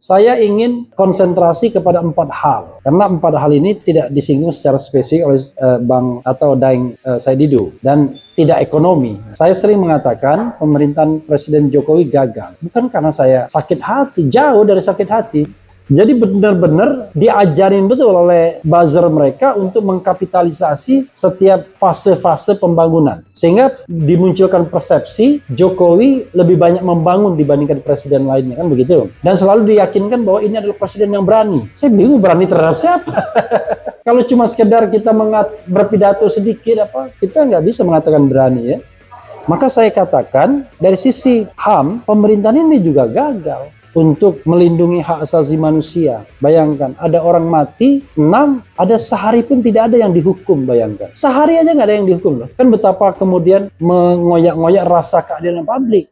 Saya ingin konsentrasi kepada 4 hal, karena 4 hal ini tidak disinggung secara spesifik oleh Bang atau Daeng Said Didu, dan tidak ekonomi. Saya sering mengatakan pemerintahan Presiden Jokowi gagal, bukan karena saya sakit hati, jauh dari sakit hati. Jadi benar-benar diajarin betul oleh buzzer mereka untuk mengkapitalisasi setiap fase-fase pembangunan. Sehingga dimunculkan persepsi Jokowi lebih banyak membangun dibandingkan presiden lainnya, kan begitu. Dan selalu diyakinkan bahwa ini adalah presiden yang berani. Saya bingung berani terhadap siapa. Kalau cuma sekedar kita berpidato sedikit, kita nggak bisa mengatakan berani ya. Maka saya katakan dari sisi HAM, pemerintahan ini juga gagal untuk melindungi hak asasi manusia. Bayangkan, ada orang mati 6, ada sehari pun tidak ada yang dihukum. Bayangkan, sehari aja nggak ada yang dihukum loh. Kan betapa kemudian mengoyak-ngoyak rasa keadilan publik.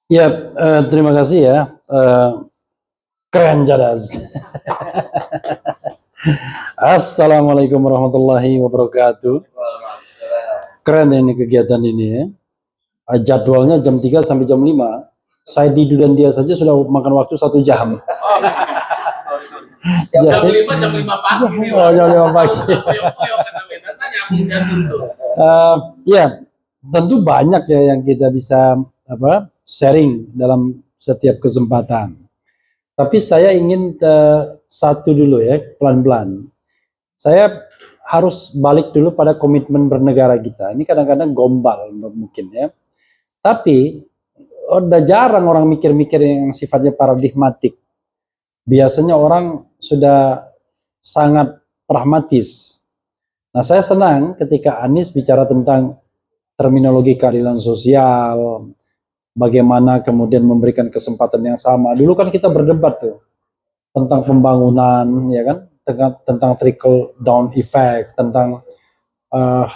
Ya, terima kasih ya. Keren jadas. Assalamualaikum warahmatullahi wabarakatuh. Keren ini kegiatan ini ya. Jadwalnya jam 3 sampai jam 5. Saya Didu dan dia saja sudah makan waktu 1 jam. Jam 5 pagi. Jam 5 pagi. Ya, tentu banyak ya yang kita bisa sharing dalam setiap kesempatan. Tapi saya ingin satu dulu ya, pelan-pelan. Saya harus balik dulu pada komitmen bernegara kita. Ini kadang-kadang gombal mungkin ya. Tapi udah jarang orang mikir-mikir yang sifatnya paradigmatik. Biasanya orang sudah sangat pragmatis. Nah, saya senang ketika Anies bicara tentang terminologi keadilan sosial, bagaimana kemudian memberikan kesempatan yang sama. Dulu kan kita berdebat tuh tentang pembangunan, ya kan, tentang trickle down effect, tentang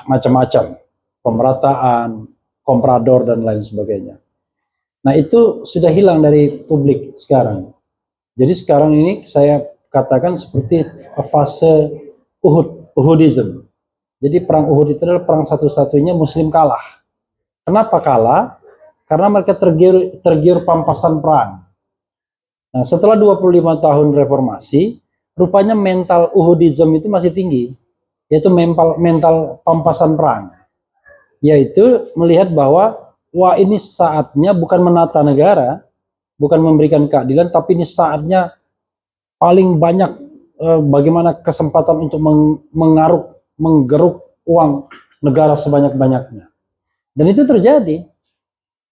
macam-macam, pemerataan, komprador dan lain sebagainya. Nah, itu sudah hilang dari publik sekarang. Jadi sekarang ini saya katakan seperti fase Uhudism. Jadi perang Uhud itu adalah perang satu-satunya Muslim kalah. Kenapa kalah? Karena mereka tergiur pampasan perang. Nah, setelah 25 tahun reformasi, rupanya mental Uhudism itu masih tinggi, yaitu mental pampasan perang. Yaitu melihat bahwa, wah, ini saatnya bukan menata negara, bukan memberikan keadilan, tapi ini saatnya paling banyak bagaimana kesempatan untuk menggeruk uang negara sebanyak-banyaknya. Dan itu terjadi.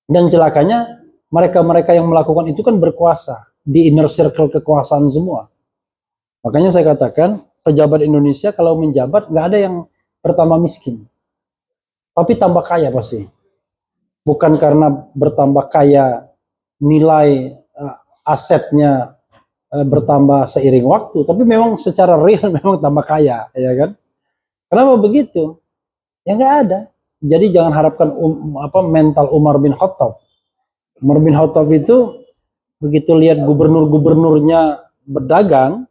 Dan celakanya mereka-mereka yang melakukan itu kan berkuasa di inner circle kekuasaan semua. Makanya saya katakan pejabat Indonesia kalau menjabat nggak ada yang pertama miskin, tapi tambah kaya pasti. Bukan karena bertambah kaya nilai asetnya bertambah seiring waktu, tapi memang secara real memang tambah kaya, ya kan? Kenapa begitu? Ya nggak ada. Jadi jangan harapkan mental Umar bin Khattab. Umar bin Khattab itu begitu lihat gubernur-gubernurnya berdagang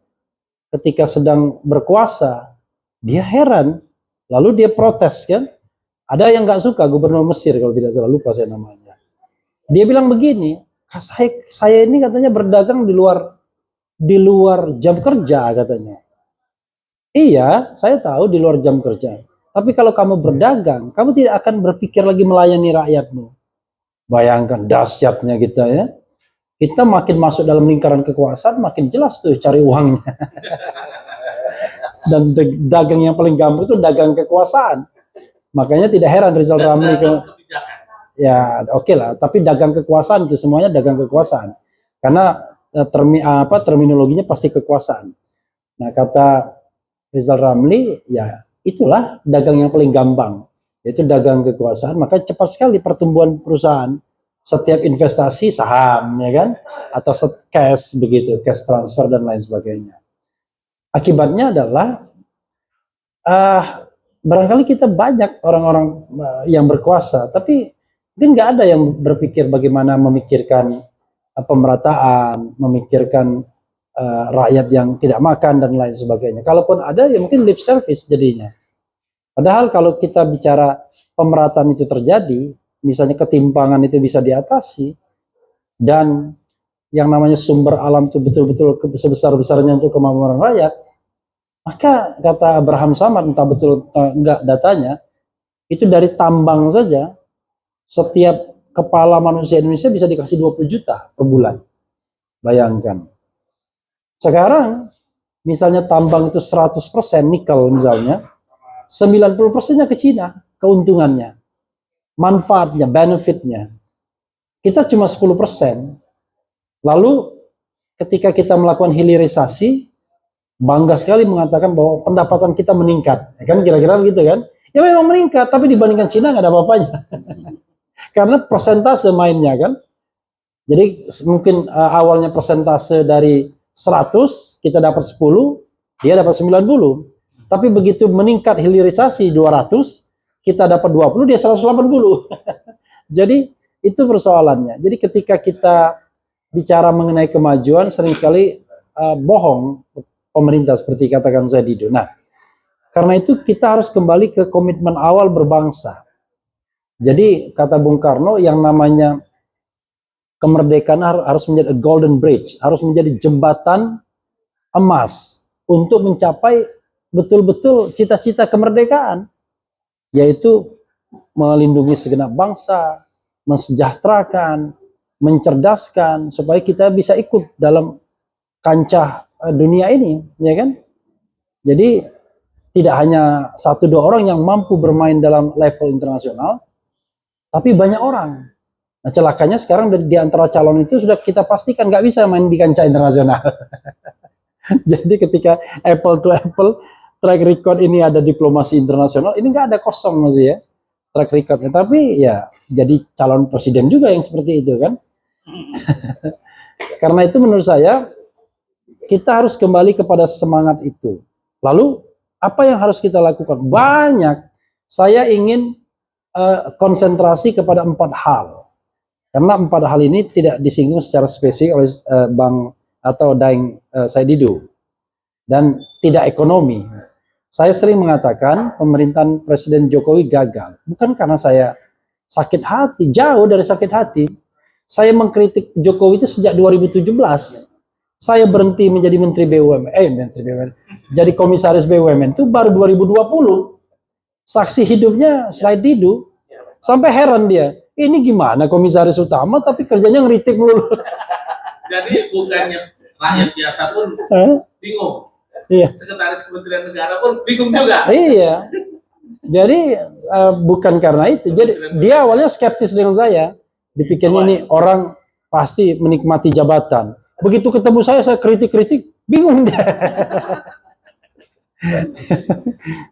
ketika sedang berkuasa, dia heran. Lalu dia protes kan? Ada yang nggak suka, gubernur Mesir kalau tidak salah, lupa saya namanya. Dia bilang begini, saya ini katanya berdagang di luar jam kerja katanya. Iya, saya tahu di luar jam kerja. Tapi kalau kamu berdagang, kamu tidak akan berpikir lagi melayani rakyatmu. Bayangkan dahsyatnya kita ya. Kita makin masuk dalam lingkaran kekuasaan, makin jelas tuh cari uangnya. Dan dagang yang paling gampang itu dagang kekuasaan. Makanya tidak heran Rizal Ramli ya oke lah, tapi dagang kekuasaan itu semuanya dagang kekuasaan. Karena terminologinya pasti kekuasaan. Nah, kata Rizal Ramli, ya itulah dagang yang paling gampang, yaitu dagang kekuasaan. Maka cepat sekali pertumbuhan perusahaan. Setiap investasi saham, ya kan, atau cash begitu, cash transfer dan lain sebagainya. Akibatnya adalah barangkali kita banyak orang-orang yang berkuasa, tapi mungkin nggak ada yang berpikir bagaimana memikirkan pemerataan, memikirkan rakyat yang tidak makan dan lain sebagainya. Kalaupun ada, ya mungkin lip service jadinya. Padahal kalau kita bicara pemerataan itu terjadi, misalnya ketimpangan itu bisa diatasi, dan yang namanya sumber alam itu betul-betul sebesar-besarnya untuk kemakmuran rakyat, maka kata Abraham Samad, entah betul enggak datanya, itu dari tambang saja, setiap kepala manusia Indonesia bisa dikasih 20 juta per bulan. Bayangkan. Sekarang, misalnya tambang itu 100% nikel misalnya, 90%-nya ke Cina, keuntungannya. Manfaatnya, benefitnya. Kita cuma 10%. Lalu ketika kita melakukan hilirisasi, bangga sekali mengatakan bahwa pendapatan kita meningkat. Ya kan kira-kira begitu kan? Ya memang meningkat, tapi dibandingkan Cina nggak ada apa-apanya. Karena persentase mainnya kan. Jadi mungkin awalnya persentase dari 100, kita dapat 10, dia dapat 90. Tapi begitu meningkat hilirisasi 200, kita dapat 20, dia 180. Jadi itu persoalannya. Jadi ketika kita bicara mengenai kemajuan, sering sekali bohong pemerintah seperti katakan saya Dido. Nah, karena itu kita harus kembali ke komitmen awal berbangsa. Jadi kata Bung Karno, yang namanya kemerdekaan harus menjadi a golden bridge, harus menjadi jembatan emas untuk mencapai betul-betul cita-cita kemerdekaan, yaitu melindungi segenap bangsa, mensejahterakan, mencerdaskan, supaya kita bisa ikut dalam kancah dunia ini, ya kan? Jadi tidak hanya 1-2 orang yang mampu bermain dalam level internasional, tapi banyak orang. Nah, celakanya sekarang di antara calon itu sudah kita pastikan nggak bisa main di kancah internasional. Jadi ketika apple to apple track record ini ada diplomasi internasional, ini nggak ada, kosong masih ya track recordnya. Tapi ya jadi calon presiden juga yang seperti itu kan. Karena itu menurut saya kita harus kembali kepada semangat itu. Lalu apa yang harus kita lakukan? Banyak. Saya ingin konsentrasi kepada 4 hal. Karena 4 hal ini tidak disinggung secara spesifik oleh Bang atau Daeng Saidido. Dan tidak ekonomi. Saya sering mengatakan pemerintahan Presiden Jokowi gagal. Bukan karena saya sakit hati, jauh dari sakit hati. Saya mengkritik Jokowi itu sejak 2017. Saya berhenti menjadi Menteri BUMN, jadi Komisaris BUMN itu baru 2020. Saksi hidupnya Saidido. Sampai heran dia, ini gimana komisaris utama tapi kerjanya ngeritik mulu. Jadi bukannya rakyat biasa pun bingung. Iya. Sekretaris Kementerian Negara pun bingung juga. Iya. Jadi bukan karena itu. Jadi dia awalnya skeptis dengan saya. Dipikirnya ini orang pasti menikmati jabatan. Begitu ketemu saya kritik-kritik, bingung dia.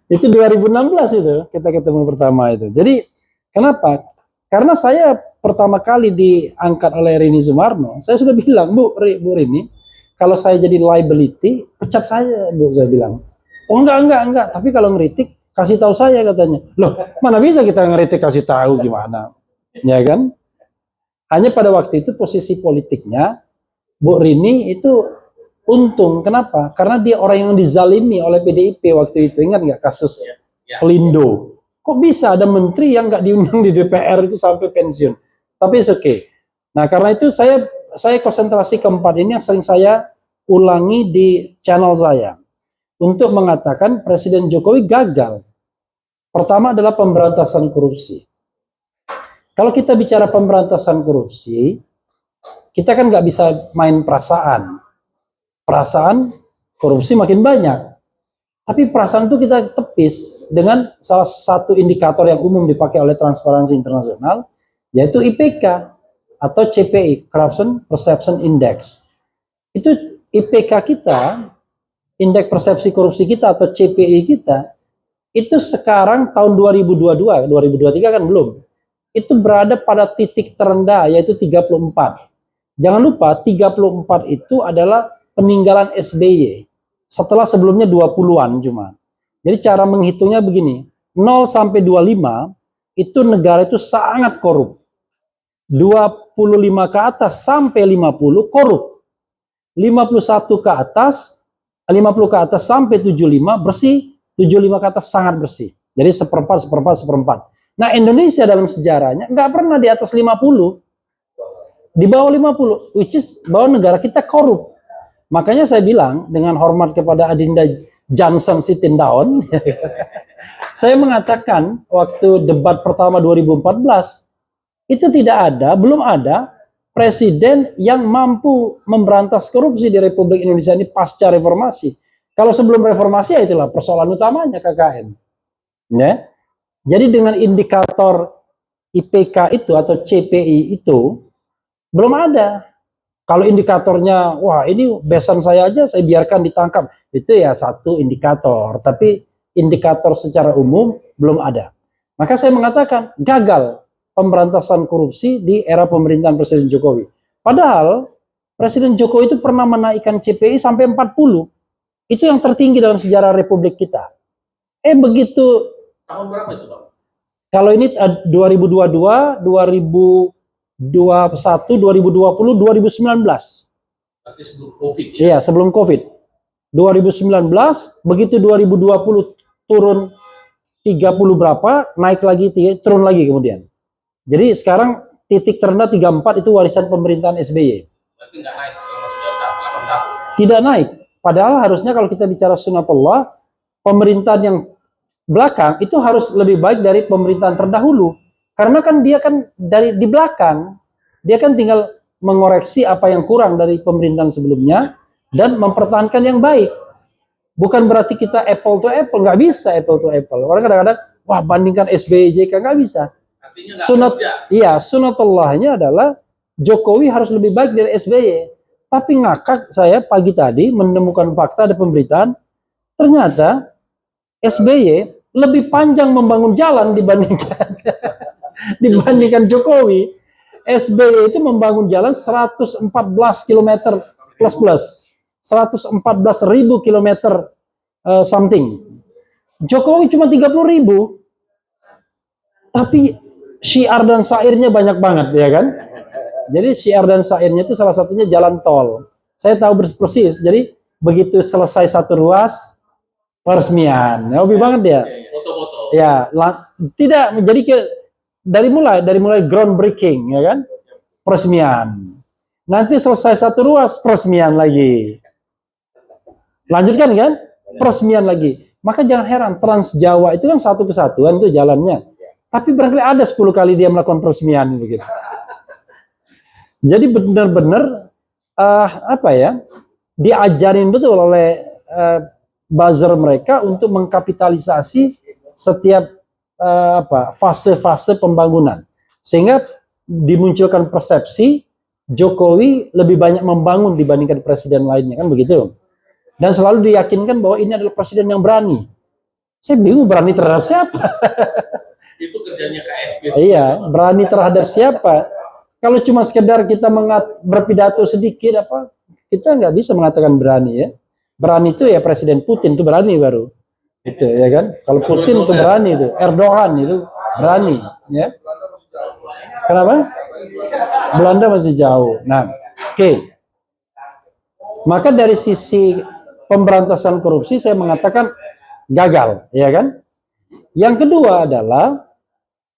Itu 2016 itu kita ketemu pertama itu. Jadi kenapa? Karena saya pertama kali diangkat oleh Rini Sumarno, saya sudah bilang, Bu Rini, kalau saya jadi liability, pecat saya, Bu, saya bilang. Oh enggak, tapi kalau ngeritik, kasih tahu saya katanya. Loh, mana bisa kita ngeritik kasih tahu gimana? Ya kan? Hanya pada waktu itu posisi politiknya, Bu Rini itu untung. Kenapa? Karena dia orang yang dizalimi oleh PDIP waktu itu. Ingat nggak kasus Pelindo? Kok bisa ada menteri yang nggak diundang di DPR itu sampai pensiun? Tapi it's okay. Nah, karena itu saya konsentrasi keempat ini yang sering saya ulangi di channel saya untuk mengatakan Presiden Jokowi gagal. Pertama adalah pemberantasan korupsi. Kalau kita bicara pemberantasan korupsi, kita kan nggak bisa main perasaan. Perasaan korupsi makin banyak. Tapi perasaan itu kita tepis dengan salah satu indikator yang umum dipakai oleh Transparansi Internasional, yaitu IPK atau CPI, Corruption Perception Index. Itu IPK kita, indeks persepsi korupsi kita atau CPI kita, itu sekarang tahun 2022, 2023 kan belum, itu berada pada titik terendah, yaitu 34. Jangan lupa, 34 itu adalah peninggalan SBY. Setelah sebelumnya 20-an cuma. Jadi cara menghitungnya begini, 0 sampai 25 itu negara itu sangat korup. 25 ke atas sampai 50 korup. 51 ke atas, 50 ke atas sampai 75 bersih, 75 ke atas sangat bersih. Jadi seperempat. Nah, Indonesia dalam sejarahnya nggak pernah di atas 50. Di bawah 50, which is bahwa negara kita korup. Makanya saya bilang dengan hormat kepada Adinda Johnson Sitindaun, saya mengatakan waktu debat pertama 2014, itu belum ada presiden yang mampu memberantas korupsi di Republik Indonesia ini pasca reformasi. Kalau sebelum reformasi ya itulah persoalan utamanya KKN. Ya. Jadi dengan indikator IPK itu atau CPI itu belum ada. Kalau indikatornya, wah ini besan saya aja, saya biarkan ditangkap. Itu ya satu indikator. Tapi indikator secara umum belum ada. Maka saya mengatakan gagal pemberantasan korupsi di era pemerintahan Presiden Jokowi. Padahal Presiden Jokowi itu pernah menaikkan CPI sampai 40. Itu yang tertinggi dalam sejarah Republik kita. Begitu. Tahun berapa itu, Bang? Kalau ini 2022, 2021, 2020, 2019. Berarti sebelum COVID ya? Iya, sebelum COVID. 2019, begitu 2020 turun 30 berapa, naik lagi, turun lagi kemudian. Jadi sekarang titik terendah 34 itu warisan pemerintahan SBY. Berarti nggak naik selama sudah 8 tahun? Tidak naik. Padahal harusnya kalau kita bicara sunatullah, pemerintahan yang belakang itu harus lebih baik dari pemerintahan terdahulu. Karena kan dia kan dari di belakang, dia kan tinggal mengoreksi apa yang kurang dari pemerintahan sebelumnya dan mempertahankan yang baik. Bukan berarti kita apple to apple, nggak bisa apple to apple. Orang kadang-kadang, wah bandingkan SBY JK, nggak bisa. Artinya nggak kerja. Iya, sunatullahnya adalah Jokowi harus lebih baik dari SBY. Tapi ngakak saya pagi tadi menemukan fakta ada pemberitaan, ternyata SBY lebih panjang membangun jalan dibandingkan Jokowi. SBY itu membangun jalan 114 km plus 114.000 km something. Jokowi cuma 30.000. Tapi syiar dan syairnya banyak banget, ya kan? Jadi syiar dan syairnya itu salah satunya jalan tol. Saya tahu persis. Jadi begitu selesai satu ruas peresmian, hobi banget dia. Foto-foto. Ya, tidak menjadi dari mulai groundbreaking, ya kan? Peresmian. Nanti selesai satu ruas peresmian lagi. Lanjutkan kan? Peresmian lagi. Maka jangan heran Trans Jawa itu kan satu kesatuan itu jalannya. Tapi barangkali ada 10 kali dia melakukan peresmian begitu. Jadi benar-benar diajarin betul oleh buzzer mereka untuk mengkapitalisasi setiap fase-fase pembangunan, sehingga dimunculkan persepsi Jokowi lebih banyak membangun dibandingkan presiden lainnya, kan begitu. Dan selalu diyakinkan bahwa ini adalah presiden yang berani. Saya bingung berani terhadap siapa. Itu kerjanya KSP. Iya, berani terhadap siapa? Kalau cuma sekedar kita berpidato sedikit apa, kita nggak bisa mengatakan berani ya. Berani itu ya Presiden Putin itu berani baru. Itu ya kan? Kalau Putin itu berani itu, Erdogan itu berani ya. Kenapa? Belanda masih jauh. Nah, oke. Maka dari sisi pemberantasan korupsi saya mengatakan gagal, ya kan? Yang kedua adalah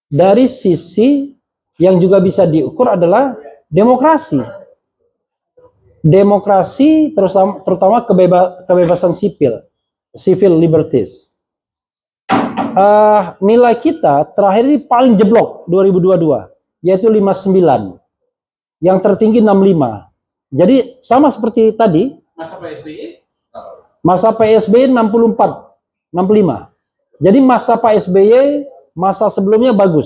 dari sisi yang juga bisa diukur adalah demokrasi. Demokrasi terutama kebebasan sipil, civil liberties. Nilai kita terakhir ini paling jeblok 2022, yaitu 59. Yang tertinggi 65. Jadi sama seperti tadi. Masa PSBY? Masa PSBY 64, 65. Jadi masa Pak SBY, masa sebelumnya bagus.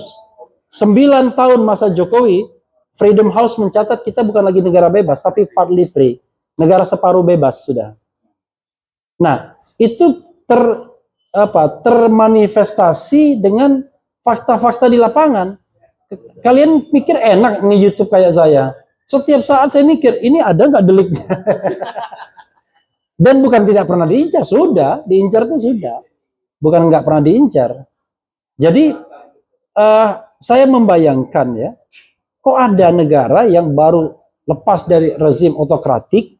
9 tahun masa Jokowi, Freedom House mencatat kita bukan lagi negara bebas, tapi partly free. Negara separuh bebas sudah. Nah, itu termanifestasi dengan fakta-fakta di lapangan. Kalian pikir enak nge-YouTube kayak saya. Setiap saat saya mikir, ini ada nggak deliknya? Dan bukan tidak pernah diincar, sudah. Diincar itu sudah. Bukan nggak pernah diincar. Jadi, saya membayangkan ya, kok ada negara yang baru lepas dari rezim otokratik,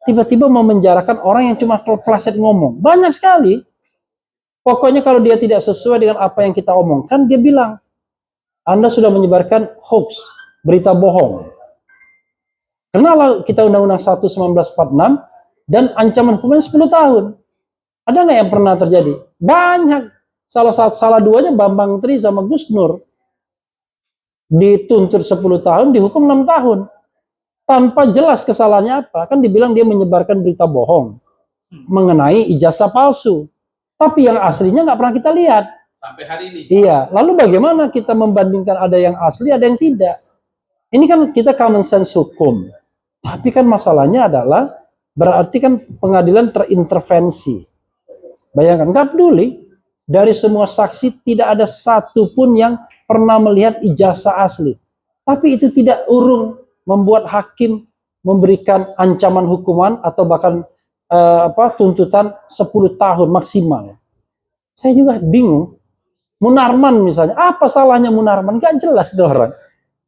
tiba-tiba memenjarakan orang yang cuma kepleset ngomong. Banyak sekali. Pokoknya kalau dia tidak sesuai dengan apa yang kita omongkan, dia bilang, Anda sudah menyebarkan hoax, berita bohong. Kenapa kita Undang-Undang 1 1946 dan ancaman hukumannya 10 tahun? Ada nggak yang pernah terjadi? Banyak. Salah duanya Bambang Tri sama Gus Nur. Dituntut 10 tahun, dihukum 6 tahun. Tanpa jelas kesalahannya apa. Kan dibilang dia menyebarkan berita bohong mengenai ijazah palsu. Tapi yang aslinya nggak pernah kita lihat. Sampai hari ini. Iya. Lalu bagaimana kita membandingkan ada yang asli, ada yang tidak? Ini kan kita common sense hukum. Tapi kan masalahnya adalah berarti kan pengadilan terintervensi. Bayangkan, nggak peduli. Dari semua saksi tidak ada satu pun yang pernah melihat ijazah asli. Tapi itu tidak urung membuat hakim memberikan ancaman hukuman atau bahkan tuntutan 10 tahun maksimal. Saya juga bingung. Munarman misalnya, apa salahnya Munarman? Gak jelas itu orang.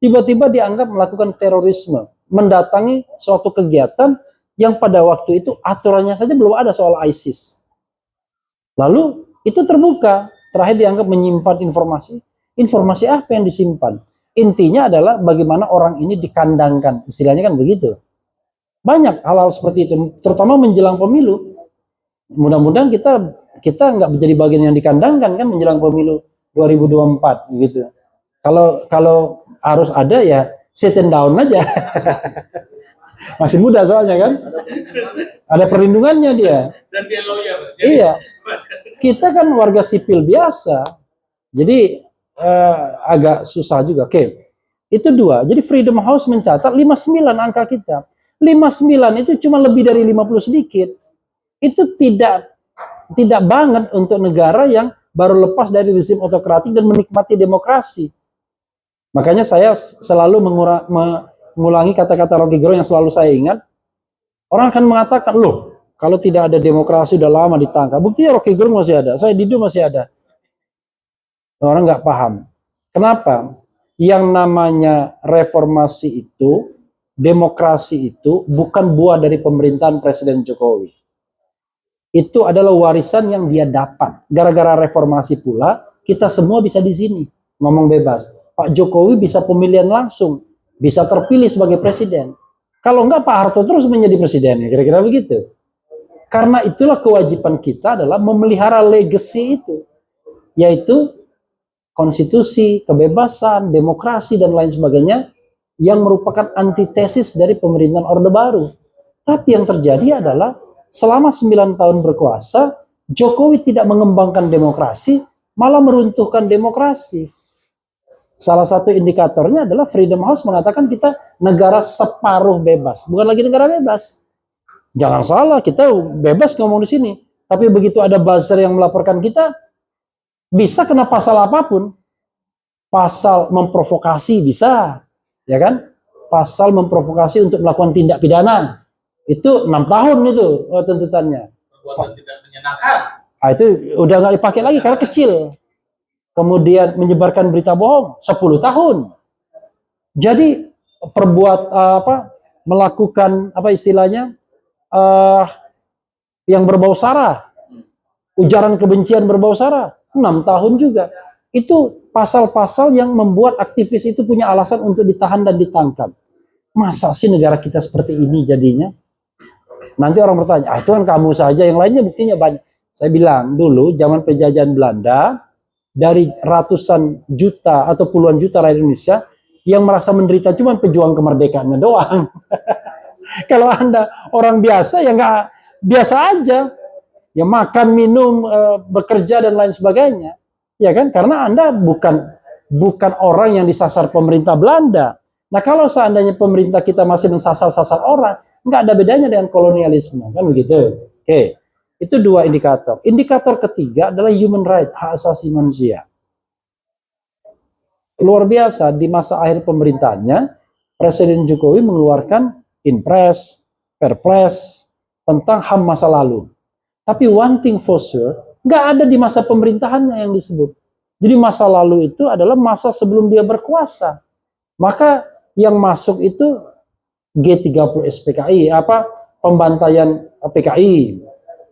Tiba-tiba dianggap melakukan terorisme, mendatangi suatu kegiatan yang pada waktu itu aturannya saja belum ada soal ISIS. Lalu itu terbuka, terakhir dianggap menyimpan informasi. Informasi apa yang disimpan? Intinya adalah bagaimana orang ini dikandangkan, istilahnya kan begitu. Banyak hal-hal seperti itu, terutama menjelang pemilu. Mudah-mudahan kita nggak menjadi bagian yang dikandangkan kan menjelang pemilu 2024 gitu. Kalau harus ada ya sit down aja. Masih muda soalnya kan. Ada perlindungannya dia. Dan dia lawyer. Iya. Kita kan warga sipil biasa. Jadi agak susah juga. Oke. Itu 2. Jadi Freedom House mencatat 59 angka kita. 59 itu cuma lebih dari 50 sedikit. Itu tidak banget untuk negara yang baru lepas dari rezim otokratik dan menikmati demokrasi. Makanya saya selalu mengulangi kata-kata Rocky Gerung yang selalu saya ingat. Orang akan mengatakan, loh, kalau tidak ada demokrasi udah lama ditangkap. Buktinya Rocky Gerung masih ada, saya Dido masih ada. Orang nggak paham. Kenapa? Yang namanya reformasi itu, demokrasi itu bukan buah dari pemerintahan Presiden Jokowi. Itu adalah warisan yang dia dapat. Gara-gara reformasi pula, kita semua bisa di sini ngomong bebas. Pak Jokowi bisa pemilihan langsung, bisa terpilih sebagai presiden. Kalau enggak Pak Harto terus menjadi presiden, ya kira-kira begitu. Karena itulah kewajiban kita adalah memelihara legacy itu, yaitu konstitusi, kebebasan, demokrasi dan lain sebagainya yang merupakan antitesis dari pemerintahan Orde Baru. Tapi yang terjadi adalah selama 9 tahun berkuasa, Jokowi tidak mengembangkan demokrasi, malah meruntuhkan demokrasi. Salah satu indikatornya adalah Freedom House mengatakan kita negara separuh bebas, bukan lagi negara bebas. Jangan salah, kita bebas ngomong di sini. Tapi begitu ada buzzer yang melaporkan kita, bisa kena pasal apapun. pasal memprovokasi bisa, ya kan? Pasal memprovokasi untuk melakukan tindak pidana itu 6 tahun itu tuntutannya. Perbuatan tidak menyenangkan. Nah, itu udah nggak dipakai lagi karena kecil. Kemudian menyebarkan berita bohong 10 tahun. Jadi melakukan apa istilahnya yang berbau sara, ujaran kebencian berbau sara 6 tahun juga. Itu pasal-pasal yang membuat aktivis itu punya alasan untuk ditahan dan ditangkap. Masa sih negara kita seperti ini jadinya? Nanti orang bertanya, itu kan kamu saja, yang lainnya buktinya banyak. Saya bilang dulu zaman penjajahan Belanda, dari ratusan juta atau puluhan juta rakyat Indonesia yang merasa menderita cuma pejuang kemerdekaannya doang. Kalau Anda orang biasa ya nggak biasa aja, ya makan, minum, bekerja dan lain sebagainya, ya kan? Karena Anda bukan orang yang disasar pemerintah Belanda. Nah kalau seandainya pemerintah kita masih mensasar-sasar orang, nggak ada bedanya dengan kolonialisme, kan begitu? Oke, itu 2 indikator. Indikator ketiga adalah human right, hak asasi manusia. Luar biasa, di masa akhir pemerintahannya, Presiden Jokowi mengeluarkan Inpres, Perpres tentang HAM masa lalu. Tapi one thing for sure, nggak ada di masa pemerintahannya yang disebut. Jadi masa lalu itu adalah masa sebelum dia berkuasa. Maka yang masuk itu G30 SPKI, pembantaian PKI.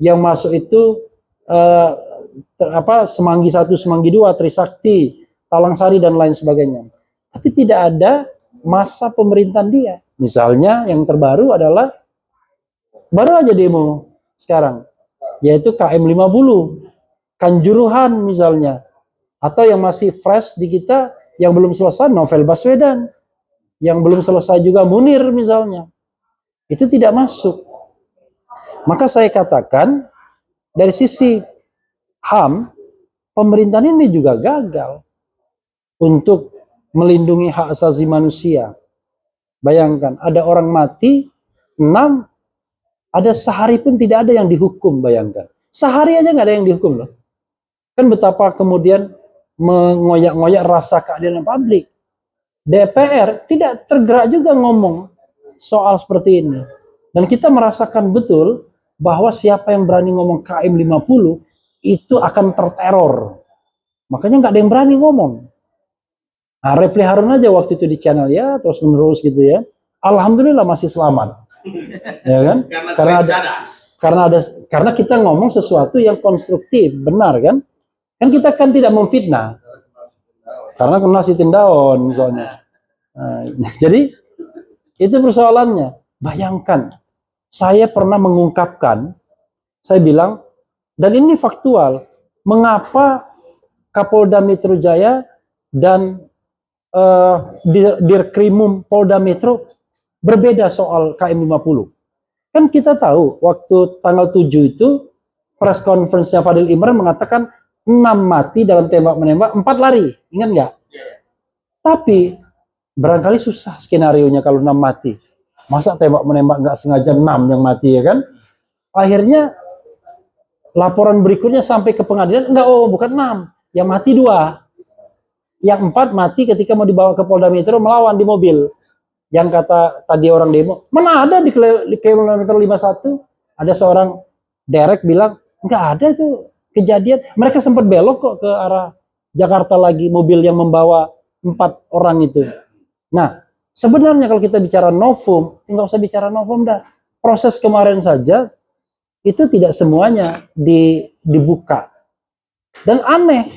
Yang masuk itu Semanggi 1, Semanggi 2, Trisakti, Talang Sari dan lain sebagainya. Tapi tidak ada masa pemerintahan dia. Misalnya yang terbaru adalah baru aja demo sekarang, yaitu KM50, Kanjuruhan misalnya, atau yang masih fresh di kita yang belum selesai Novel Baswedan, yang belum selesai juga Munir misalnya, itu tidak masuk. Maka saya katakan dari sisi HAM, pemerintahan ini juga gagal untuk melindungi hak asasi manusia. Bayangkan ada orang mati 6, ada sehari pun tidak ada yang dihukum. Bayangkan sehari aja nggak ada yang dihukum loh. Kan betapa kemudian mengoyak-ngoyak rasa keadilan publik. DPR tidak tergerak juga ngomong soal seperti ini. Dan kita merasakan betul bahwa siapa yang berani ngomong KM50 itu akan terteror. Makanya nggak ada yang berani ngomong. Nah, Refli Harun aja waktu itu di channel ya terus menerus gitu ya. Alhamdulillah masih selamat. Ya kan? Karena kita ngomong sesuatu yang konstruktif, benar kan? Kan kita kan tidak memfitnah. Karena kena sitin daun misalnya. Nah, jadi itu persoalannya. Bayangkan, saya pernah mengungkapkan, saya bilang, dan ini faktual, mengapa Kapolda Metro Jaya dan Dirkrimum Polda Metro berbeda soal KM50. Kan kita tahu waktu tanggal 7 itu press conference-nya Fadil Imran mengatakan 6 mati dalam tembak-menembak, 4 lari. Ingat nggak? Tapi barangkali susah skenarionya kalau 6 mati. Masa tembak-menembak nggak sengaja 6 yang mati ya kan? Akhirnya laporan berikutnya sampai ke pengadilan, bukan 6. Yang mati 2. Yang 4 mati ketika mau dibawa ke Polda Metro melawan di mobil. Yang kata tadi orang demo, mana ada di kilometer 51 ada seorang derek bilang, nggak ada itu kejadian. Mereka sempat belok kok ke arah Jakarta lagi, mobil yang membawa 4 orang itu. Nah, sebenarnya kalau kita bicara novum, nggak usah bicara novum dah. Proses kemarin saja itu tidak semuanya dibuka. Dan aneh,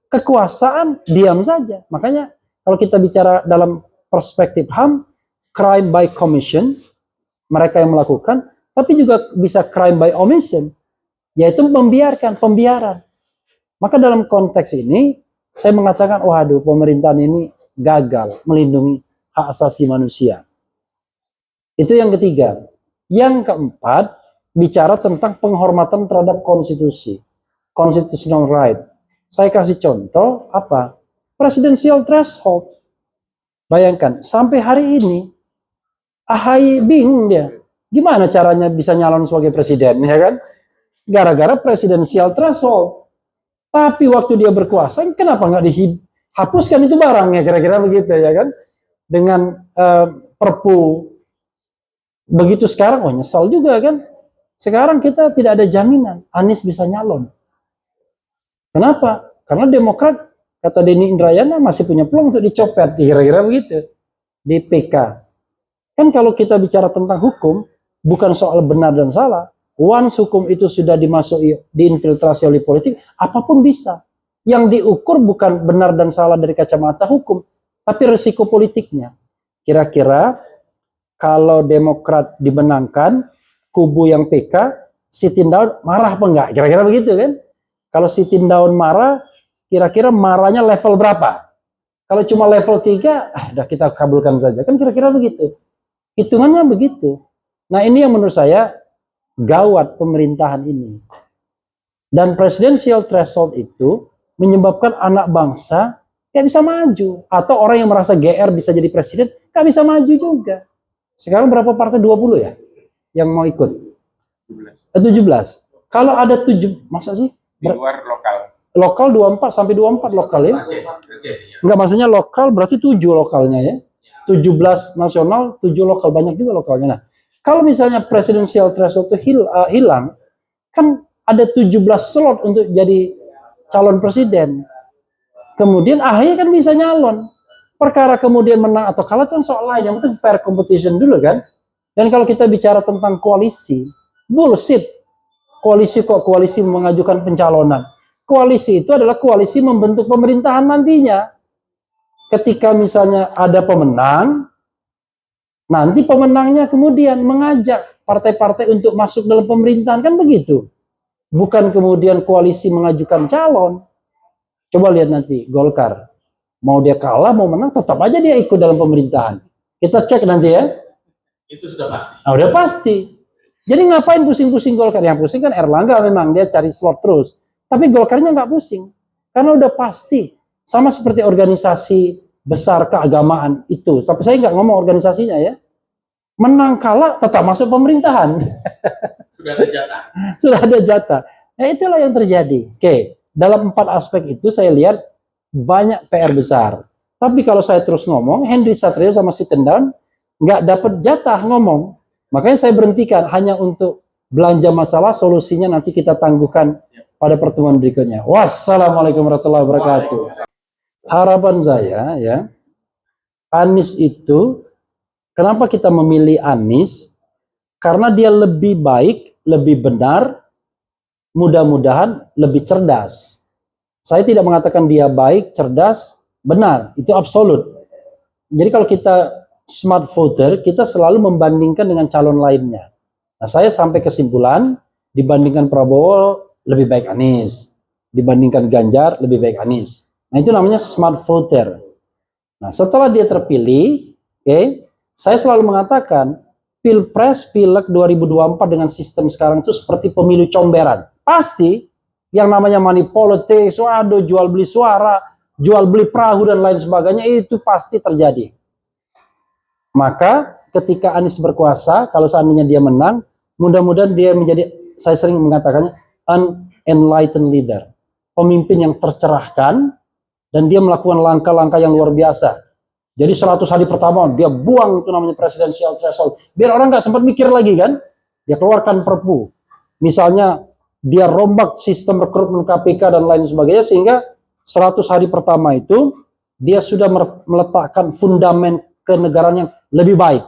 kekuasaan diam saja. Makanya kalau kita bicara dalam perspektif HAM, crime by commission, mereka yang melakukan, tapi juga bisa crime by omission, yaitu pembiaran. Maka dalam konteks ini, saya mengatakan, waduh, pemerintahan ini gagal melindungi hak asasi manusia. Itu yang ketiga. Yang keempat, bicara tentang penghormatan terhadap konstitusi. Constitutional right. Saya kasih contoh, Presidential threshold. Bayangkan, sampai hari ini, AHY bingung dia. Gimana caranya bisa nyalon sebagai presiden, ya kan? Gara-gara presidensial threshold. Tapi waktu dia berkuasa, kenapa nggak hapuskan itu barangnya, kira-kira begitu ya kan. Dengan Perpu begitu sekarang, oh nyesal juga kan. Sekarang kita tidak ada jaminan Anies bisa nyalon. Kenapa? Karena Demokrat, kata Denny Indrayana, masih punya peluang untuk dicopet, kira-kira begitu, di PK. Kan kalau kita bicara tentang hukum, bukan soal benar dan salah. Once hukum itu sudah dimasuki, diinfiltrasi oleh politik, apapun bisa. Yang diukur bukan benar dan salah dari kacamata hukum, tapi resiko politiknya. Kira-kira kalau Demokrat dimenangkan, kubu yang PK, Sittindaun marah apa enggak? Kira-kira begitu kan? Kalau Sittindaun marah, kira-kira marahnya level berapa? Kalau cuma level 3, udah kita kabulkan saja. Kan kira-kira begitu. Hitungannya begitu. Nah ini yang menurut saya gawat pemerintahan ini. Dan presidensial threshold itu menyebabkan anak bangsa gak bisa maju. Atau orang yang merasa GR bisa jadi presiden, gak bisa maju juga. Sekarang berapa partai? 20 ya? Yang mau ikut? 17. Kalau ada 7, masa sih? Di luar lokal. Lokal 24 sampai 24 lokal ya? Enggak, maksudnya lokal berarti 7 lokalnya ya? 17 nasional, 7 lokal, banyak juga lokalnya. Nah, kalau misalnya presidensial threshold itu hilang, kan ada 17 slot untuk jadi calon presiden. Kemudian AHY kan bisa nyalon. Perkara kemudian menang atau kalah kan soal lain. Yang penting fair competition dulu kan. Dan kalau kita bicara tentang koalisi, bullshit. Koalisi kok koalisi mengajukan pencalonan. Koalisi itu adalah koalisi membentuk pemerintahan nantinya. Ketika misalnya ada pemenang, nanti pemenangnya kemudian mengajak partai-partai untuk masuk dalam pemerintahan, kan begitu. Bukan kemudian koalisi mengajukan calon. Coba lihat nanti Golkar, mau dia kalah mau menang tetap aja dia ikut dalam pemerintahan. Kita cek nanti ya. Itu sudah pasti. Nah, udah pasti. Jadi ngapain pusing-pusing Golkar? Yang pusing kan Erlangga, memang dia cari slot terus. Tapi Golkarnya nggak pusing, karena udah pasti. Sama seperti organisasi besar keagamaan itu. Tapi saya nggak ngomong organisasinya ya. Menang kalah tetap masuk pemerintahan. Sudah ada jatah. Sudah ada jatah. Nah itulah yang terjadi. Oke, dalam 4 aspek itu saya lihat banyak PR besar. Tapi kalau saya terus ngomong, Henry Satrio sama Sittindaun nggak dapat jatah ngomong. Makanya saya berhentikan hanya untuk belanja masalah, solusinya nanti kita tangguhkan pada pertemuan berikutnya. Wassalamualaikum warahmatullahi wabarakatuh. Harapan saya ya, Anies itu, kenapa kita memilih Anies? Karena dia lebih baik, lebih benar, mudah-mudahan lebih cerdas. Saya tidak mengatakan dia baik, cerdas, benar, itu absolut. Jadi kalau kita smart voter, kita selalu membandingkan dengan calon lainnya. Nah, saya sampai kesimpulan, dibandingkan Prabowo, lebih baik Anies. Dibandingkan Ganjar, lebih baik Anies. Nah, itu namanya smart voter. Nah, setelah dia terpilih, saya selalu mengatakan, Pilpres, Pileg 2024 dengan sistem sekarang itu seperti pemilu comberan. Pasti, yang namanya money politics, waduh, jual beli suara, jual beli perahu, dan lain sebagainya, itu pasti terjadi. Maka, ketika Anies berkuasa, kalau seandainya dia menang, mudah-mudahan dia menjadi, saya sering mengatakannya, an enlightened leader. Pemimpin yang tercerahkan, dan dia melakukan langkah-langkah yang luar biasa. Jadi 100 hari pertama, dia buang itu namanya presidensial threshold. Biar orang nggak sempat mikir lagi kan. Dia keluarkan perpu. Misalnya, dia rombak sistem rekrutmen KPK dan lain sebagainya, sehingga 100 hari pertama itu, dia sudah meletakkan fundament kenegaraan yang lebih baik.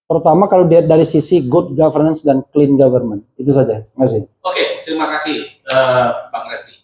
Terutama kalau dia dari sisi good governance dan clean government. Itu saja. Terima kasih. Oke, terima kasih Bang Refli.